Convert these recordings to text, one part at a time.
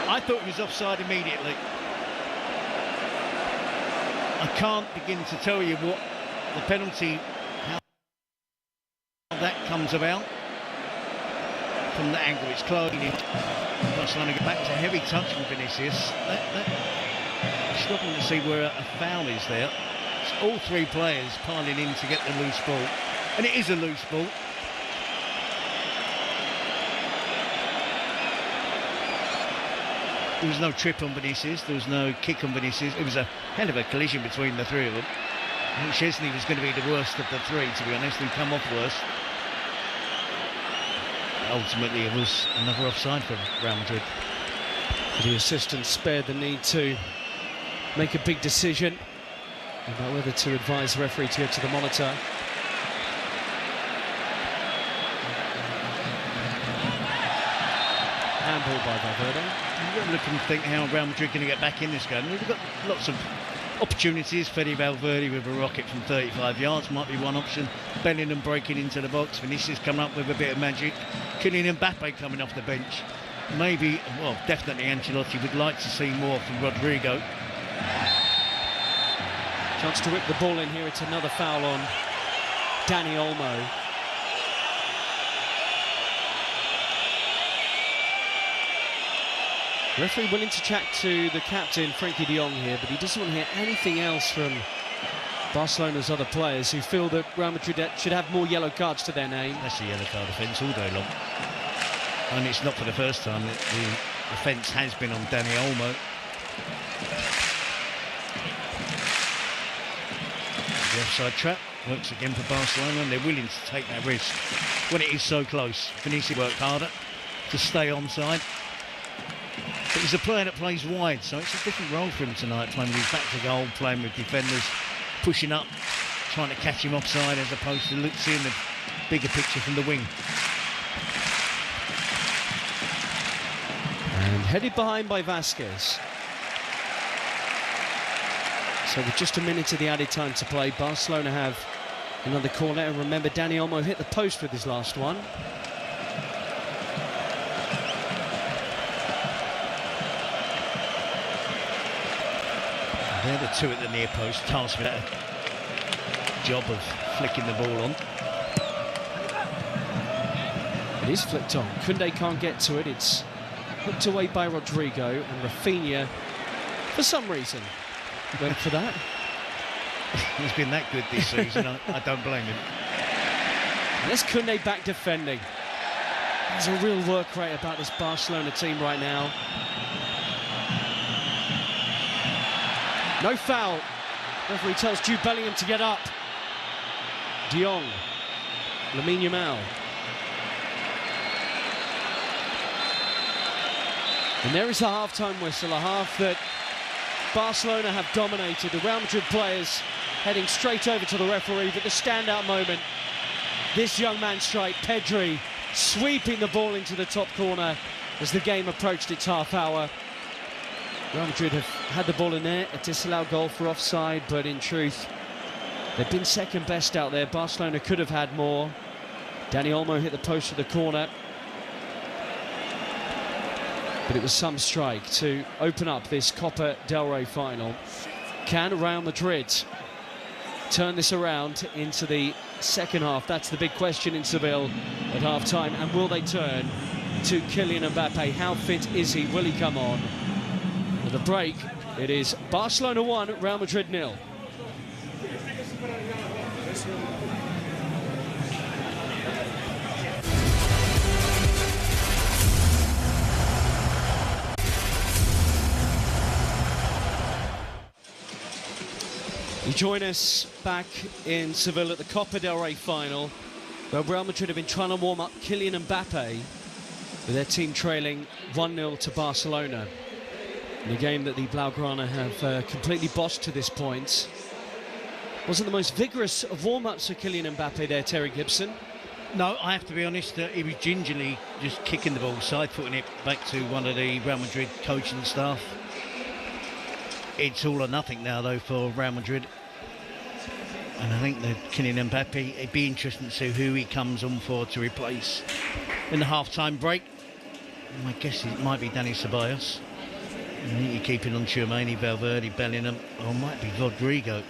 I thought he was offside immediately. I can't begin to tell you what the penalty, how that comes about. From the angle, it's closing. Barcelona get back to heavy touch from Vinicius. I'm struggling to see where a foul is there. It's all three players piling in to get the loose ball. And it is a loose ball. There was no trip on Vinicius, there was no kick on Vinicius. It was a hell of a collision between the three of them. I think Szczesny was going to be the worst of the three, to be honest, and come off worst. Ultimately, it was another offside for Real Madrid. The assistant spared the need to make a big decision about whether to advise the referee to go to the monitor. Handball by Valverde. You've got to look and think how Real Madrid are going to get back in this game. We've got lots of opportunities. Fede Valverde with a rocket from 35 yards might be one option. Bellingham breaking into the box. Vinicius coming up with a bit of magic. Kylian Mbappe coming off the bench. Maybe, well, definitely Ancelotti would like to see more from Rodrigo. Chance to whip the ball in here. It's another foul on Dani Olmo. Referee willing to chat to the captain, Frenkie de Jong, here, but he doesn't want to hear anything else from Barcelona's other players who feel that Real Madrid should have more yellow cards to their name. That's a yellow card offence all day long. And it's not for the first time that the offence has been on Dani Olmo. The offside trap works again for Barcelona, and they're willing to take that risk when it is so close. Vinicius worked harder to stay onside. But he's a player that plays wide, so it's a different role for him tonight, playing with his back to goal, playing with defenders, pushing up, trying to catch him offside as opposed to seeing the bigger picture from the wing. And headed behind by Vasquez. So with just a minute of the added time to play, Barcelona have another corner. And remember, Dani Olmo hit the post with his last one. They're the two at the near post. Tasked with that job of flicking the ball on. It is flicked on. Koundé can't get to it. It's hooked away by Rodrigo, and Rafinha, for some reason, went for that. He's been that good this season. I don't blame him. And there's Koundé back defending. There's a real work rate about this Barcelona team right now. No foul. Referee tells Jude Bellingham to get up. De Jong. Lamine Yamal. And there is the half-time whistle, a half that Barcelona have dominated. The Real Madrid players heading straight over to the referee, but the standout moment, this young man strike, Pedri, sweeping the ball into the top corner as the game approached its half hour. Real Madrid have had the ball in there, a disallowed goal for offside, but in truth, they've been second best out there. Barcelona could have had more. Dani Olmo hit the post of the corner. But it was some strike to open up this Copa del Rey final. Can Real Madrid turn this around into the second half? That's the big question in Seville at half-time. And will they turn to Kylian Mbappe? How fit is he? Will he come on? With a break, it is Barcelona 1, Real Madrid 0. You join us back in Seville at the Copa del Rey final, where Real Madrid have been trying to warm up Kylian Mbappe with their team trailing 1-0 to Barcelona. In a game that the Blaugrana have completely bossed to this point. Wasn't the most vigorous of warm-ups for Kylian Mbappe there, Terry Gibson? No, I have to be honest, he was gingerly just kicking the ball, side-footing it back to one of the Real Madrid coaching staff. It's all or nothing now, though, for Real Madrid. And I think that Kylian Mbappe, it'd be interesting to see who he comes on for to replace in the half-time break. My guess it might be Dani Ceballos. I think you're keeping on Tchouameni, Valverde, Bellingham, or it might be Rodrigo.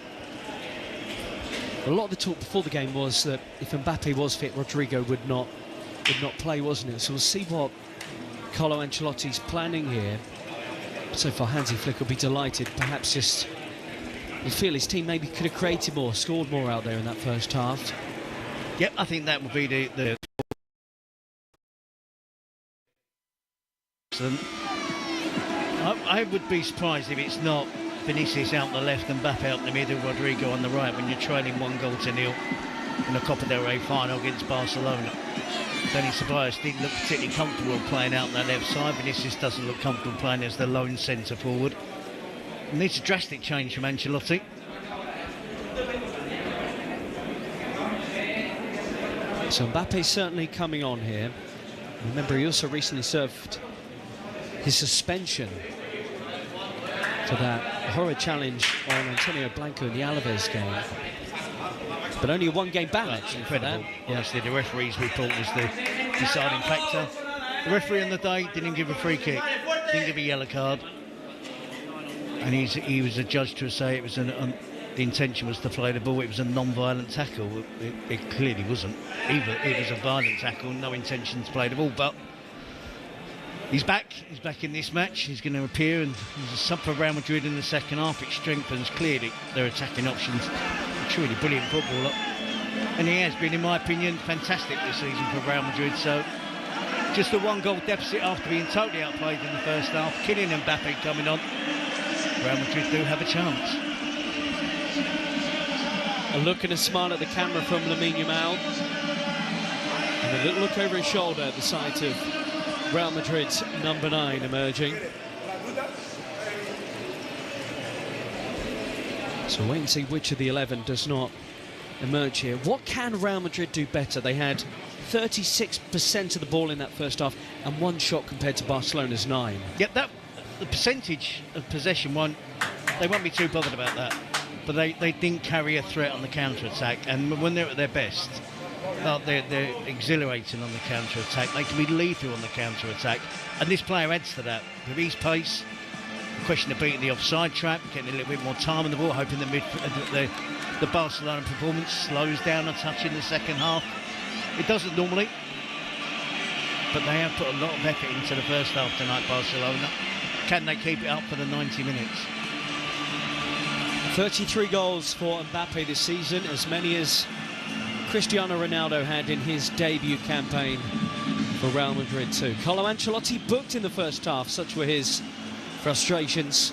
A lot of the talk before the game was that if Mbappe was fit, Rodrigo would not play, wasn't it? So we'll see what Carlo Ancelotti's planning here. So far, Hansi Flick will be delighted. Perhaps just he'll feel his team maybe could have created more, scored more out there in that first half. Yep, I think that would be the I would be surprised if it's not Vinicius out the left and Mbappe out the middle, Rodrigo on the right when you're trailing 1-0 in the Copa del Rey final against Barcelona. Danny Ceballos didn't look particularly comfortable playing out on that left side. Vinicius doesn't look comfortable playing as the lone centre forward. It needs a drastic change from Ancelotti. So Mbappe's certainly coming on here. Remember, he also recently served his suspension for that horrid challenge on Antonio Blanco in the Alaves game. But only a one-game ban. That's incredible. Honestly, the referee's report was the deciding factor. The referee on the day didn't give a free kick, didn't give a yellow card, and he was adjudged to say it was the intention was to play the ball. It was a non-violent tackle. It clearly wasn't. Either it was a violent tackle, no intention to play the ball. But he's back. He's back in this match. He's going to appear, and he's a sub for Real Madrid in the second half. It strengthens clearly their attacking options. A truly brilliant footballer, and he has been, in my opinion, fantastic this season for Real Madrid. So just a 1-goal deficit after being totally outplayed in the first half. Kylian Mbappe coming on. Real Madrid do have a chance. A look and a smile at the camera from Lamine Yamal, and a little look over his shoulder at the sight of Real Madrid's number 9 emerging. So wait and see which of the 11 does not emerge here. What can Real Madrid do better? They had 36% of the ball in that first half and 1 shot compared to Barcelona's 9. Yep, the percentage of possession they won't be too bothered about that. But they didn't carry a threat on the counter-attack, and when they're at their best, they're exhilarating on the counter-attack. They can be lethal on the counter-attack, and this player adds to that. With his pace, the question of beating the offside trap, getting a little bit more time on the ball, hoping the Barcelona performance slows down a touch in the second half. It doesn't normally, but they have put a lot of effort into the first half tonight, Barcelona. Can they keep it up for the 90 minutes? 33 goals for Mbappe this season, as many as Cristiano Ronaldo had in his debut campaign for Real Madrid too. Carlo Ancelotti booked in the first half, such were his frustrations.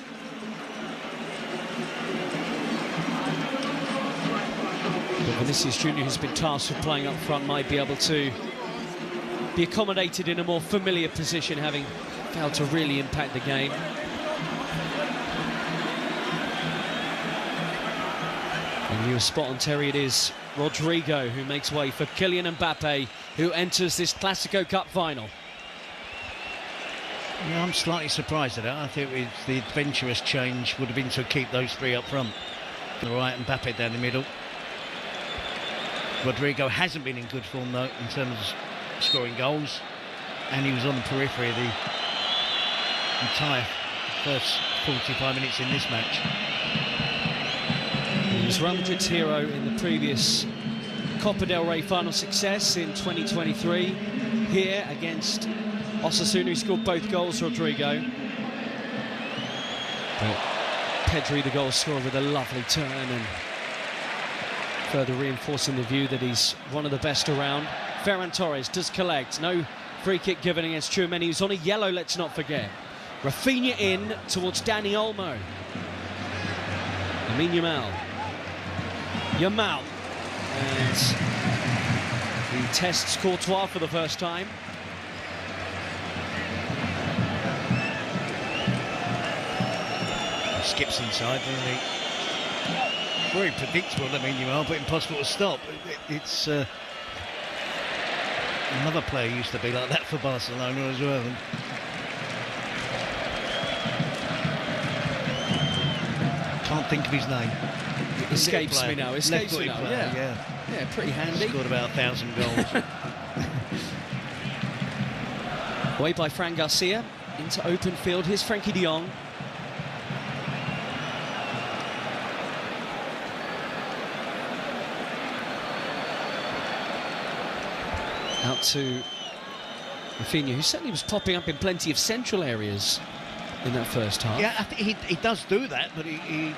But Vinicius Junior, who's been tasked with playing up front, might be able to be accommodated in a more familiar position, having failed to really impact the game. And you were spot on, Terry. It is Rodrigo who makes way for Kylian Mbappe, who enters this Clasico Cup final. Yeah, I'm slightly surprised at that. I think the adventurous change would have been to keep those 3 up front. On the right, Mbappe down the middle. Rodrigo hasn't been in good form, though, in terms of scoring goals. And he was on the periphery of the entire first 45 minutes in this match. He was Real Madrid's hero in the previous Copa del Rey final success in 2023. Here against Osasuna, who scored both goals, Rodrigo. But Pedri, the goal scorer, with a lovely turn and further reinforcing the view that he's one of the best around. Ferran Torres does collect. No free kick given against Tchouameni, who's on a yellow, let's not forget. Rafinha in towards Dani Olmo. Lamine Yamal. And he tests Courtois for the first time. Skips inside, doesn't he? Very predictable, Lamine Yamal, but impossible to stop. It's another player used to be like that for Barcelona as well. Can't think of his name. Escapes me now. Escapes me now. Yeah, pretty handy. Scored about 1,000 goals. Away by Fran Garcia into open field. Here's Frankie de Jong. Out to Rafinha, who certainly was popping up in plenty of central areas in that first half. Yeah, I think he does do that, but he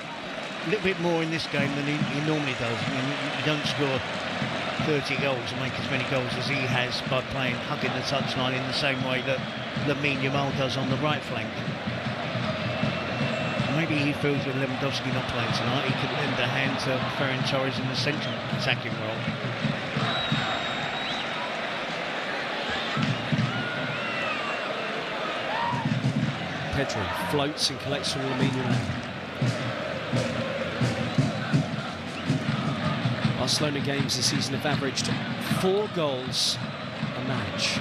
a little bit more in this game than he normally does. I mean, you don't score 30 goals and make as many goals as he has by playing, hugging the touchline in the same way that Lamine Yamal does on the right flank. Maybe he feels with Lewandowski not playing tonight, he could lend a hand to Ferran Torres in the central attacking role. Pedro floats and collects from Lamine Yamal. Barcelona games this season have averaged 4 goals a match.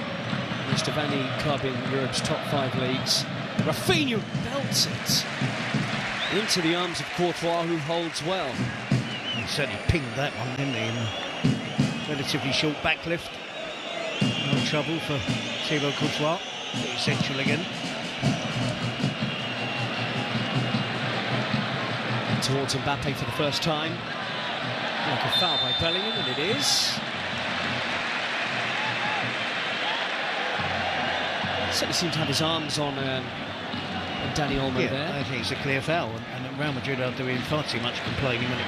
Most of any club in Europe's top 5 leagues. Rafinha belts it into the arms of Courtois, who holds well. He certainly pinged that one, didn't he? In a relatively short backlift. No trouble for Thibaut Courtois. Pretty central again. Towards Mbappe for the first time. Like a foul by Bellingham, and it is. Certainly seemed to have his arms on Dani Olmo there. I think it's a clear foul, and Real Madrid are doing far too much complaining when it